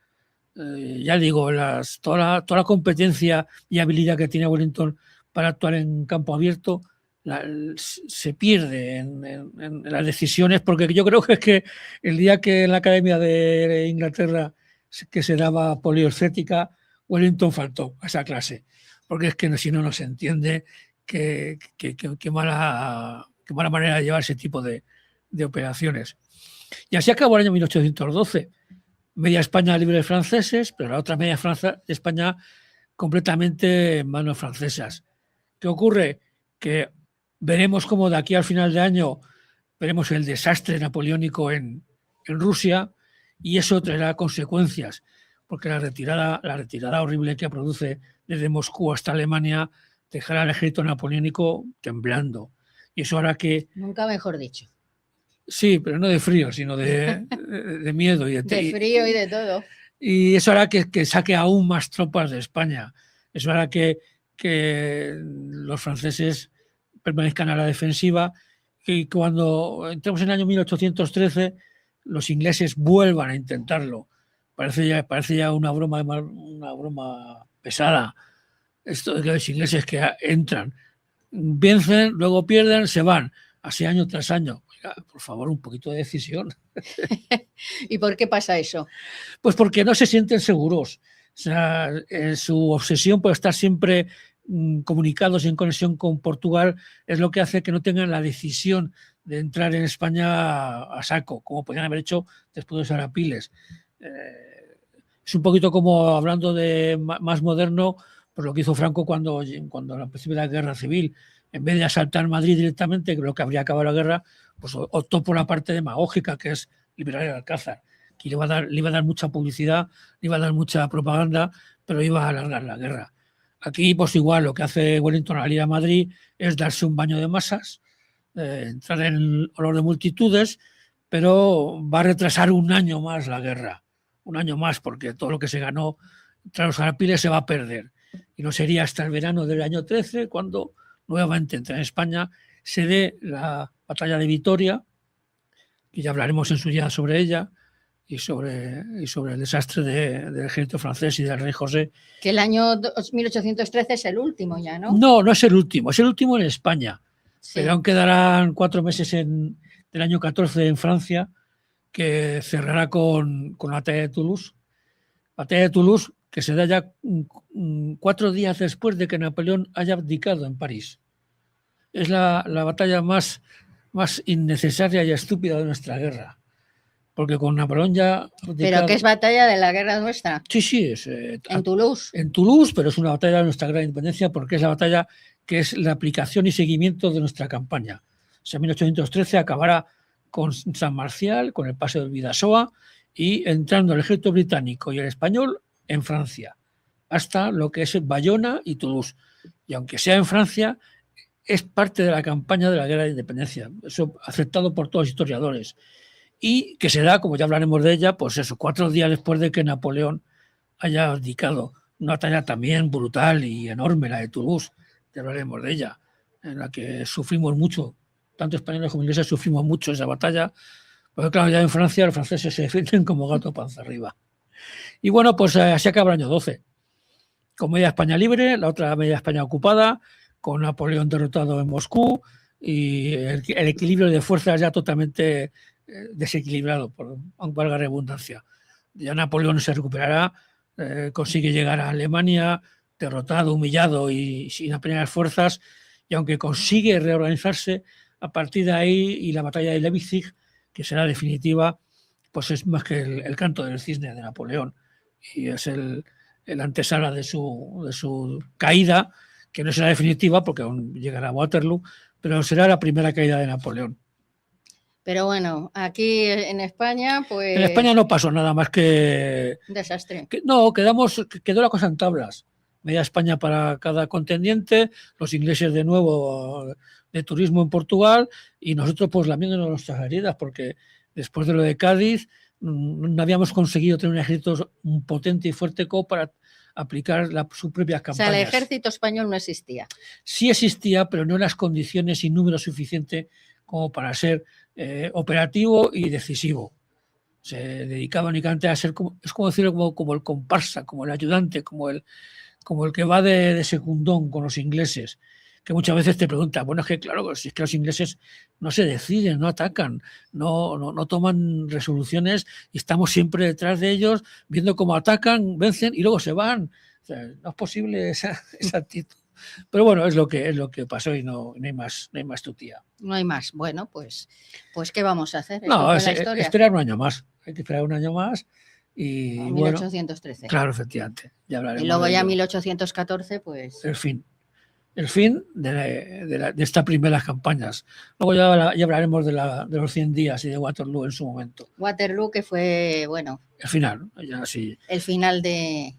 Ya digo, toda la competencia y habilidad que tiene Wellington para actuar en campo abierto se pierde en las decisiones, porque yo creo que es que el día que en la Academia de Inglaterra que se daba poliorcética, Wellington faltó a esa clase, porque es que si no se entiende qué mala manera de llevar ese tipo de operaciones. Y así acabó el año 1812. Media España libre de franceses, pero la otra media España completamente en manos francesas. ¿Qué ocurre? Que veremos cómo de aquí al final de año veremos el desastre napoleónico en Rusia, y eso traerá consecuencias, porque la retirada horrible que produce desde Moscú hasta Alemania dejará al ejército napoleónico temblando. Y eso hará que... Nunca mejor dicho. Sí, pero no de frío, sino de miedo. De frío y de todo. Y eso hará que saque aún más tropas de España. Eso hará que los franceses permanezcan a la defensiva, y cuando entremos en el año 1813 los ingleses vuelvan a intentarlo. Parece ya una broma pesada. Esto de que los ingleses que entran, vencen, luego pierden, se van, así año tras año. Oiga, por favor, un poquito de decisión. ¿Y por qué pasa eso? Pues porque no se sienten seguros. O sea, su obsesión por estar siempre comunicados y en conexión con Portugal es lo que hace que no tengan la decisión de entrar en España a saco, como podían haber hecho después de los Arapiles. Es un poquito como, hablando de más moderno, pues lo que hizo Franco cuando empezó la guerra civil. En vez de asaltar Madrid directamente, que lo que habría acabado la guerra, pues optó por la parte demagógica, que es liberar el Alcázar, que le iba a dar mucha publicidad, le iba a dar mucha propaganda, pero iba a alargar la guerra. Aquí, pues igual, lo que hace Wellington al ir a Madrid es darse un baño de masas, entrar en el olor de multitudes, pero va a retrasar un año más la guerra. Un año más, porque todo lo que se ganó tras los Arapiles se va a perder. Y no sería hasta el verano del año 13 cuando nuevamente en España se dé la batalla de Vitoria, que ya hablaremos en su día sobre ella, y sobre el desastre del ejército francés y del rey José. Que el año 1813 es el último ya, ¿no? No es el último, es el último en España. Sí. Pero aún quedarán 4 meses del año 14 en Francia, que cerrará con la batalla de Toulouse. Batalla de Toulouse, que se da ya 4 días después de que Napoleón haya abdicado en París. Es la batalla más innecesaria y estúpida de nuestra guerra. Porque con Napoleón ya... ¿Pero qué es batalla de la guerra nuestra? Sí, es... ¿En Toulouse? En Toulouse, pero es una batalla de nuestra gran independencia, porque es la batalla que es la aplicación y seguimiento de nuestra campaña. O sea, 1813 acabará con San Marcial, con el paso del Bidasoa y entrando el ejército británico y el español en Francia, hasta lo que es Bayona y Toulouse. Y aunque sea en Francia, es parte de la campaña de la Guerra de Independencia, eso aceptado por todos los historiadores. Y que se da, como ya hablaremos de ella, pues eso, 4 días después de que Napoleón haya abdicado. Una batalla también brutal y enorme, la de Toulouse, ya hablaremos de ella, en la que sufrimos mucho, tanto españoles como ingleses sufrimos mucho esa batalla, porque claro, ya en Francia los franceses se defienden como gato panza arriba. Y bueno, pues así acaba el año 12, con media España libre, la otra media España ocupada, con Napoleón derrotado en Moscú y el equilibrio de fuerzas ya totalmente desequilibrado, por valga la redundancia. Ya Napoleón se recuperará, consigue llegar a Alemania, derrotado, humillado y sin apenas fuerzas, y aunque consigue reorganizarse, a partir de ahí y la batalla de Leipzig, que será definitiva, pues es más que el canto del cisne de Napoleón, y es el antesala de su caída, que no será definitiva porque aún llegará a Waterloo, pero será la primera caída de Napoleón. Pero bueno, aquí en España, pues... En España no pasó nada más que... Un desastre. Quedó la cosa en tablas. Media España para cada contendiente, los ingleses de nuevo de turismo en Portugal y nosotros pues lamiéndonos nuestras heridas porque después de lo de Cádiz no habíamos conseguido tener un ejército potente y fuerte como para aplicar sus propias campañas. O sea, el ejército español no existía. Sí existía, pero no en las condiciones y número suficiente como para ser operativo y decisivo. Se dedicaba únicamente a ser, es como decirlo, como el comparsa, como el ayudante, como el que va de secundón con los ingleses, que muchas veces te preguntan, bueno, es que claro, si es que los ingleses no se deciden, no atacan, no toman resoluciones y estamos siempre detrás de ellos, viendo cómo atacan, vencen y luego se van. O sea, no es posible esa actitud. Pero bueno, es lo que pasó y no hay más tutía. No hay más. Bueno, pues ¿qué vamos a hacer? No, esperar un año más. Hay que esperar un año más. Y no, bueno, 1813. Claro, efectivamente. Ya hablaremos. Y luego ya 1814, pues... El fin de estas primeras campañas. Luego ya hablaremos de los 100 días y de Waterloo en su momento. Waterloo, que fue, bueno... El final, ya sí. El final de...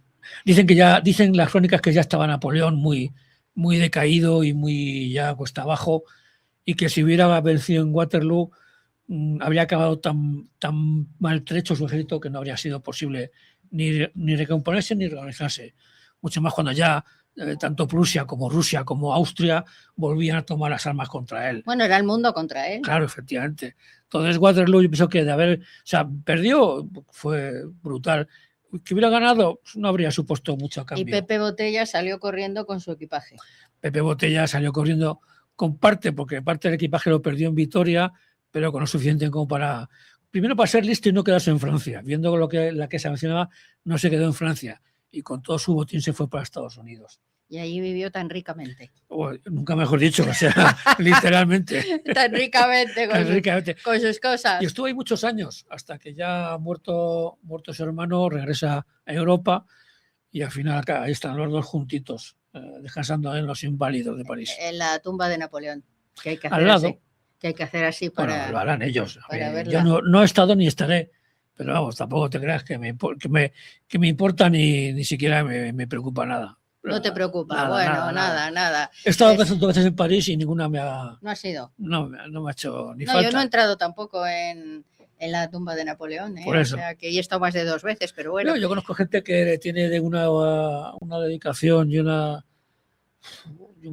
Dicen las crónicas que ya estaba Napoleón muy decaído y muy ya cuesta abajo, y que si hubiera vencido en Waterloo habría acabado tan maltrecho su ejército que no habría sido posible ni recomponerse ni reorganizarse. Mucho más cuando ya tanto Prusia como Rusia como Austria volvían a tomar las armas contra él. Bueno, era el mundo contra él. Claro, efectivamente. Entonces Waterloo, yo pienso que perdió, fue brutal. Que hubiera ganado, no habría supuesto mucho cambio. Y Pepe Botella salió corriendo con su equipaje. Pepe Botella salió corriendo porque parte del equipaje lo perdió en Vitoria, pero con lo suficiente como para ser listo y no quedarse en Francia. Viendo la que se mencionaba, no se quedó en Francia y con todo su botín se fue para Estados Unidos. Y allí vivió tan ricamente. Nunca mejor dicho, o sea, literalmente. Tan ricamente con sus cosas. Y estuvo ahí muchos años, hasta que ya muerto su hermano, regresa a Europa y al final acá, ahí están los dos juntitos, descansando en los Inválidos de París. En la tumba de Napoleón, que hay que hacer al lado. así. Que hay que hacer así para... Bueno, lo harán ellos. Yo no he estado ni estaré, pero vamos, tampoco te creas que me importa ni siquiera me preocupa nada. No te preocupa, nada. He estado 2 veces en París y ninguna me ha... No ha sido. No me ha hecho ni falta. Yo no he entrado tampoco en la tumba de Napoleón, Por eso. O sea, que he estado más de 2 veces, pero bueno. Yo conozco gente que tiene de una dedicación y un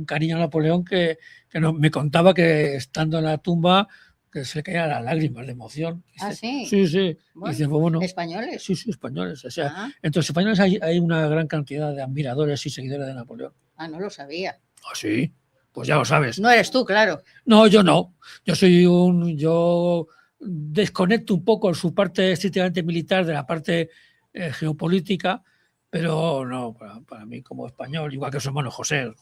cariño a Napoleón que me contaba que estando en la tumba que se le caían las lágrimas de emoción. ¿Ah, sí? Sí. Bueno, dice, bueno, ¿españoles? Sí, españoles. O sea, entre los españoles hay una gran cantidad de admiradores y seguidores de Napoleón. Ah, no lo sabía. Ah, sí, pues ya lo sabes. No eres tú, claro. No, yo no. Yo desconecto un poco su parte estrictamente militar de la parte geopolítica, pero no, para mí como español, igual que su hermano José,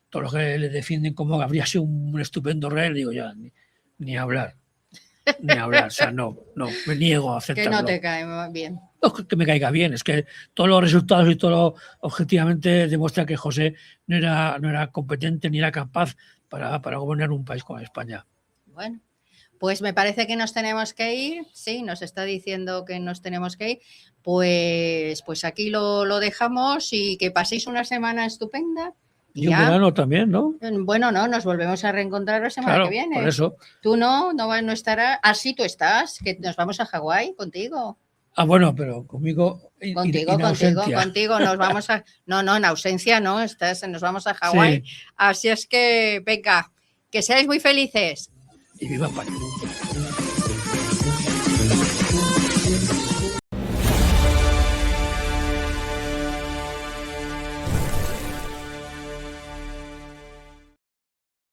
todos los que le defienden como habría sido un estupendo rey, digo ya, ni hablar, o sea, no, me niego a aceptarlo. Que no te cae bien. No que me caiga bien, es que todos los resultados y todo objetivamente demuestra que José no era competente ni era capaz para gobernar un país como España. Bueno, pues me parece que nos tenemos que ir. Sí, nos está diciendo que nos tenemos que ir. Pues aquí lo dejamos y que paséis una semana estupenda. Y un verano también, ¿no? Bueno, no, nos volvemos a reencontrar la semana que viene. Por eso. Tú no estarás. Ah, sí, tú estás, que nos vamos a Hawái contigo. Ah, bueno, pero conmigo. Contigo nos vamos a. No, en ausencia no, nos vamos a Hawái. Sí. Así es que, venga, que seáis muy felices. Y viva España.